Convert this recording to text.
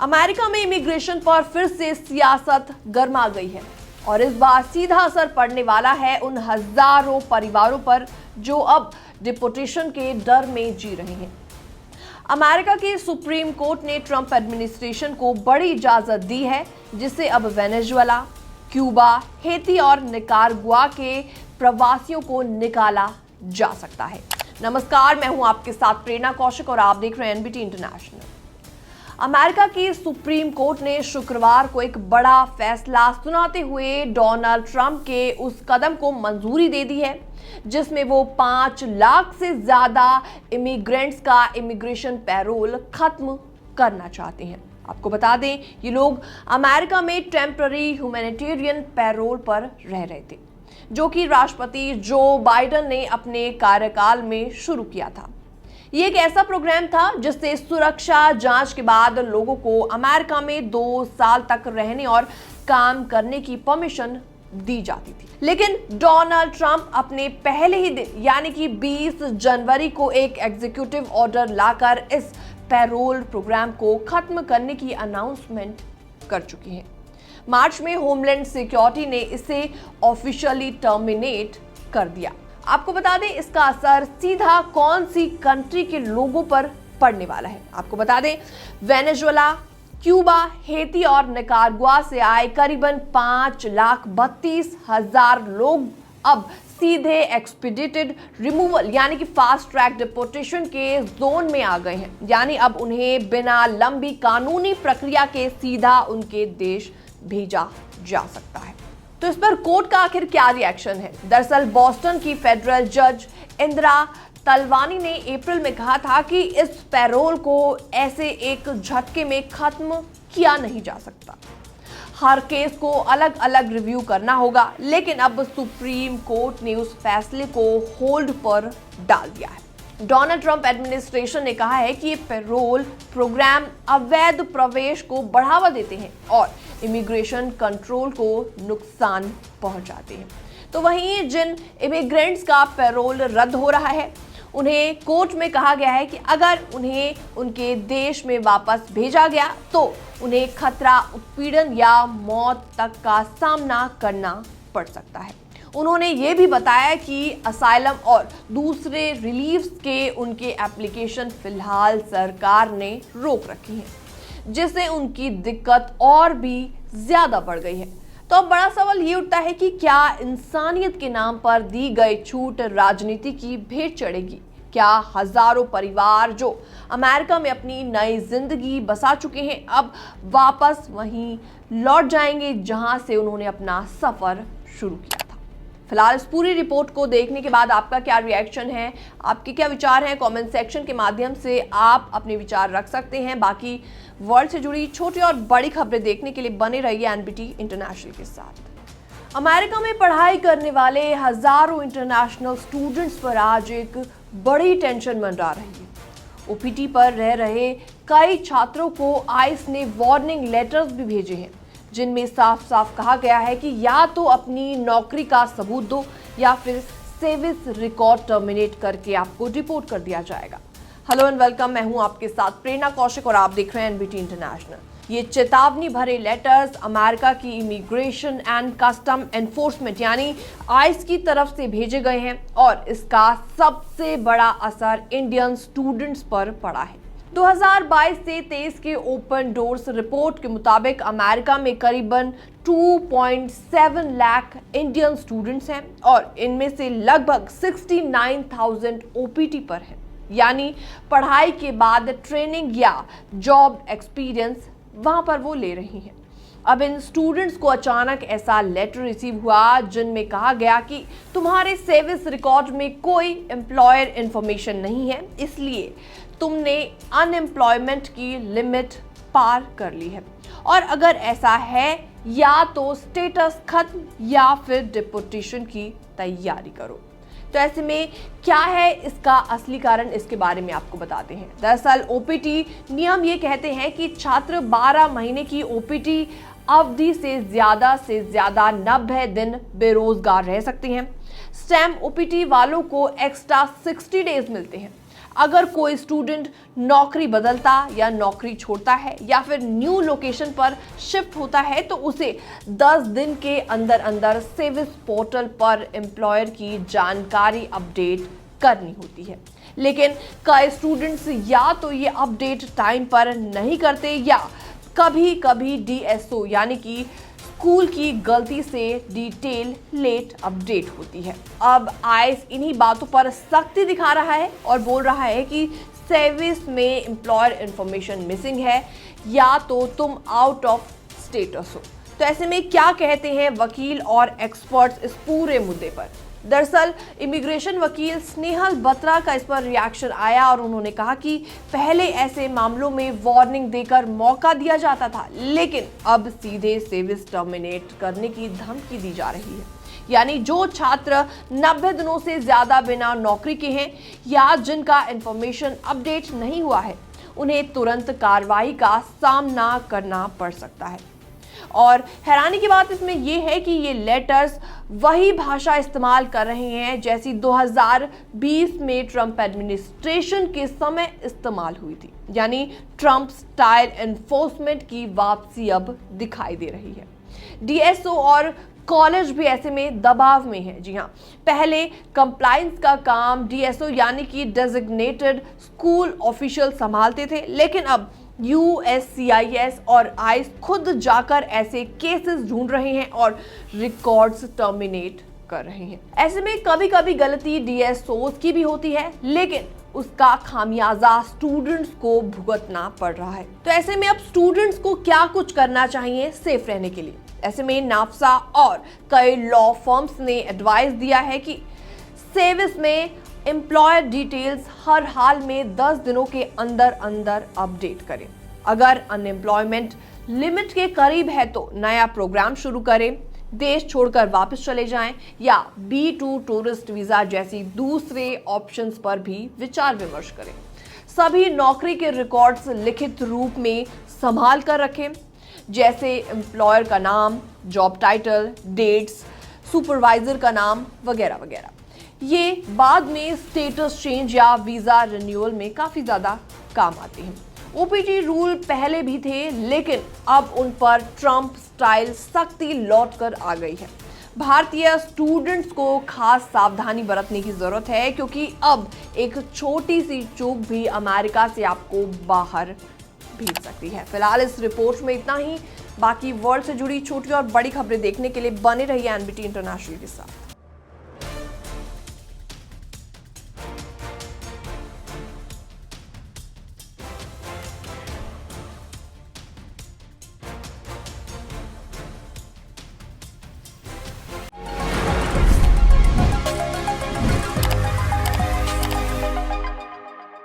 America में immigration पर फिर से सियासत गर्मा गई है और इस बार सीधा असर पड़ने वाला है उन हजारों परिवारों पर जो अब डिपोर्टेशन के डर में जी रहे हैं। अमेरिका की सुप्रीम कोर्ट ने ट्रंप एडमिनिस्ट्रेशन को बड़ी इजाजत दी है, जिससे अब वेनेजुएला, क्यूबा, हेती और निकारागुआ के प्रवासियों को निकाला जा सकता है। नमस्कार, मैं हूं आपके साथ प्रेरणा कौशिक और आप देख रहे हैं एनबीटी इंटरनेशनल। अमेरिका की सुप्रीम कोर्ट ने शुक्रवार को एक बड़ा फैसला सुनाते हुए डोनाल्ड ट्रंप के उस कदम को मंजूरी दे दी है जिसमें वो 5 लाख से ज्यादा इमिग्रेंट्स का इमिग्रेशन पैरोल खत्म करना चाहते हैं। आपको बता दें, ये लोग अमेरिका में टेम्पररी ह्यूमैनिटेरियन पैरोल पर रह रहे थे, जो कि राष्ट्रपति जो बाइडेन ने अपने कार्यकाल में शुरू किया था। ये एक ऐसा प्रोग्राम था जिससे सुरक्षा जांच के बाद लोगों को अमेरिका में 2 साल तक रहने और काम करने की परमिशन दी जाती थी। लेकिन डोनाल्ड ट्रंप अपने पहले ही दिन यानी कि 20 जनवरी को एक एग्जीक्यूटिव ऑर्डर लाकर इस पैरोल प्रोग्राम को खत्म करने की अनाउंसमेंट कर चुके हैं। मार्च में होमलैंड सिक्योरिटी ने इसे ऑफिशियली टर्मिनेट कर दिया। आपको बता दें, इसका असर सीधा कौन सी कंट्री के लोगों पर पड़ने वाला है। आपको बता दें, वेनेजुएला, क्यूबा, हेती और निकारागुआ से आए करीबन 5,32,000 लोग अब सीधे एक्सपीडिटेड रिमूवल यानी कि फास्ट ट्रैक डिपोर्टेशन के जोन में आ गए हैं। यानी अब उन्हें बिना लंबी कानूनी प्रक्रिया के सीधा उनके देश भेजा जा सकता है। तो इस पर कोर्ट का आखिर क्या रिएक्शन है? दरअसल बॉस्टन की फेडरल जज इंदिरा तलवानी ने अप्रैल में कहा था कि इस पैरोल को ऐसे एक झटके में खत्म किया नहीं जा सकता। हर केस को अलग अलग रिव्यू करना होगा, लेकिन अब सुप्रीम कोर्ट ने उस फैसले को होल्ड पर डाल दिया है। डोनाल्ड ट्रंप एडमिनिस्ट्रेशन ने कहा है कि ये पैरोल प्रोग्राम अवैध प्रवेश को बढ़ावा देते हैं और इमिग्रेशन कंट्रोल को नुकसान पहुंचाते हैं। तो वहीं जिन इमिग्रेंट्स का पैरोल रद्द हो रहा है, उन्हें कोर्ट में कहा गया है कि अगर उन्हें उनके देश में वापस भेजा गया तो उन्हें खतरा, उत्पीड़न या मौत तक का सामना करना पड़ सकता है। उन्होंने ये भी बताया कि असाइलम और दूसरे रिलीफ्स के उनके एप्लीकेशन फिलहाल सरकार ने रोक रखी है, जिससे उनकी दिक्कत और भी ज्यादा बढ़ गई है। तो अब बड़ा सवाल ये उठता है कि क्या इंसानियत के नाम पर दी गई छूट राजनीति की भेंट चढ़ेगी? क्या हजारों परिवार जो अमेरिका में अपनी नई जिंदगी बसा चुके हैं अब वापस वहीं लौट जाएंगे जहां से उन्होंने अपना सफर शुरू किया था? फिलहाल इस पूरी रिपोर्ट को देखने के बाद आपका क्या रिएक्शन है, आपके क्या विचार हैं? कमेंट सेक्शन के माध्यम से आप अपने विचार रख सकते हैं। बाकी वर्ल्ड से जुड़ी छोटी और बड़ी खबरें देखने के लिए बने रहिए एनबीटी इंटरनेशनल के साथ। अमेरिका में पढ़ाई करने वाले हजारों इंटरनेशनल स्टूडेंट्स पर आज एक बड़ी टेंशन मंडरा रही है। ओपीटी पर रह रहे कई छात्रों को आइस ने वार्निंग लेटर्स भी भेजे हैं, जिनमें साफ साफ कहा गया है कि या तो अपनी नौकरी का सबूत दो या फिर सर्विस रिकॉर्ड टर्मिनेट करके आपको रिपोर्ट कर दिया जाएगा। हेलो एंड वेलकम, मैं हूं आपके साथ प्रेरणा कौशिक और आप देख रहे हैं एनबीटी इंटरनेशनल। ये चेतावनी भरे लेटर्स अमेरिका की इमिग्रेशन एंड कस्टम एनफोर्समेंट यानी आइस की तरफ से भेजे गए हैं और इसका सबसे बड़ा असर इंडियन स्टूडेंट्स पर पड़ा है। 2022 से 23 के ओपन डोर्स रिपोर्ट के मुताबिक अमेरिका में करीबन 2.7 लाख इंडियन स्टूडेंट्स हैं और इनमें से लगभग 69,000 ओपीटी पर हैं, यानी पढ़ाई के बाद ट्रेनिंग या जॉब एक्सपीरियंस वहां पर वो ले रही हैं। अब इन स्टूडेंट्स को अचानक ऐसा लेटर रिसीव हुआ जिनमें कहा गया कि तुम्हारे सर्विस रिकॉर्ड में कोई एम्प्लॉयर इंफॉर्मेशन नहीं है, इसलिए तुमने अनएम्प्लॉयमेंट की लिमिट पार कर ली है और अगर ऐसा है या तो स्टेटस खत्म या फिर डिपोर्टेशन की तैयारी करो। तो ऐसे में क्या है इसका असली कारण, इसके बारे में आपको बताते हैं। दरअसल ओपीटी नियम ये कहते हैं कि छात्र 12 महीने की ओपीटी अवधि से ज्यादा 90 दिन बेरोजगार रह सकते हैं। स्टेम ओपीटी वालों को एक्स्ट्रा 60 डेज मिलते हैं। अगर कोई स्टूडेंट नौकरी बदलता या नौकरी छोड़ता है या फिर न्यू लोकेशन पर शिफ्ट होता है तो उसे 10 दिन के अंदर अंदर सेविस पोर्टल पर एम्प्लॉयर की जानकारी अपडेट करनी होती है। लेकिन कई स्टूडेंट्स या तो ये अपडेट टाइम पर नहीं करते या कभी कभी डीएसओ यानी कि स्कूल की गलती से डिटेल लेट अपडेट होती है। अब आईएएस इन्हीं बातों पर सख्ती दिखा रहा है और बोल रहा है कि सर्विस में एम्प्लॉयर इंफॉर्मेशन मिसिंग है या तो तुम आउट ऑफ स्टेटस हो। तो ऐसे में क्या कहते हैं वकील और एक्सपर्ट्स इस पूरे मुद्दे पर? दरअसल इमिग्रेशन वकील स्नेहल बत्रा का इस पर रिएक्शन आया और उन्होंने कहा कि पहले ऐसे मामलों में वार्निंग देकर मौका दिया जाता था, लेकिन अब सीधे सर्विस टर्मिनेट करने की धमकी दी जा रही है। यानी जो छात्र 90 दिनों से ज्यादा बिना नौकरी के हैं या जिनका इंफॉर्मेशन अपडेट नहीं हुआ है, उन्हें तुरंत कार्रवाई का सामना करना पड़ सकता है। और हैरानी की बात इसमें यह है कि ये लेटर्स वही भाषा इस्तेमाल कर रहे हैं जैसी 2020 में ट्रंप एडमिनिस्ट्रेशन के समय इस्तेमाल हुई थी। यानी ट्रंप स्टाइल एनफोर्समेंट की वापसी अब दिखाई दे रही है। डीएसओ और कॉलेज भी ऐसे में दबाव में है। जी हाँ, पहले कंप्लायंस का काम डीएसओ यानी कि डेजिग्नेटेड स्कूल ऑफिशियल संभालते थे, लेकिन अब यूएससीआईएस और आईएएस खुद जाकर ऐसे केसेस ढूंढ रहे हैं और रिकॉर्ड्स टर्मिनेट कर रहे हैं। ऐसे में कभी कभी गलती डीएसओस की भी होती है, लेकिन उसका खामियाजा स्टूडेंट्स को भुगतना पड़ रहा है। तो ऐसे में अब स्टूडेंट्स को क्या कुछ करना चाहिए सेफ रहने के लिए? ऐसे में नाफसा और कई लॉ फर्म्स ने एडवाइस दिया है कि सर्विस में एम्प्लॉयर डिटेल्स हर हाल में 10 दिनों के अंदर अंदर अपडेट करें। अगर अनएम्प्लॉयमेंट लिमिट के करीब है तो नया प्रोग्राम शुरू करें, देश छोड़कर वापस चले जाएं या B2 टूरिस्ट वीजा जैसी दूसरे ऑप्शंस पर भी विचार विमर्श करें। सभी नौकरी के रिकॉर्ड्स लिखित रूप में संभाल कर रखें, जैसे एम्प्लॉयर का नाम, जॉब टाइटल, डेट्स, सुपरवाइजर का नाम वगैरह वगैरह। ये बाद में स्टेटस चेंज या वीजा रिन्यूअल में काफी ज्यादा काम आते हैं। ओपीटी रूल पहले भी थे, लेकिन अब उन पर ट्रंप स्टाइल सख्ती लौट कर आ गई है। भारतीय स्टूडेंट्स को खास सावधानी बरतने की जरूरत है, क्योंकि अब एक छोटी सी चूक भी अमेरिका से आपको बाहर भेज सकती है। फिलहाल इस रिपोर्ट में इतना ही। बाकी वर्ल्ड से जुड़ी छोटी और बड़ी खबरें देखने के लिए बने रहिए एनबीटी इंटरनेशनल के साथ।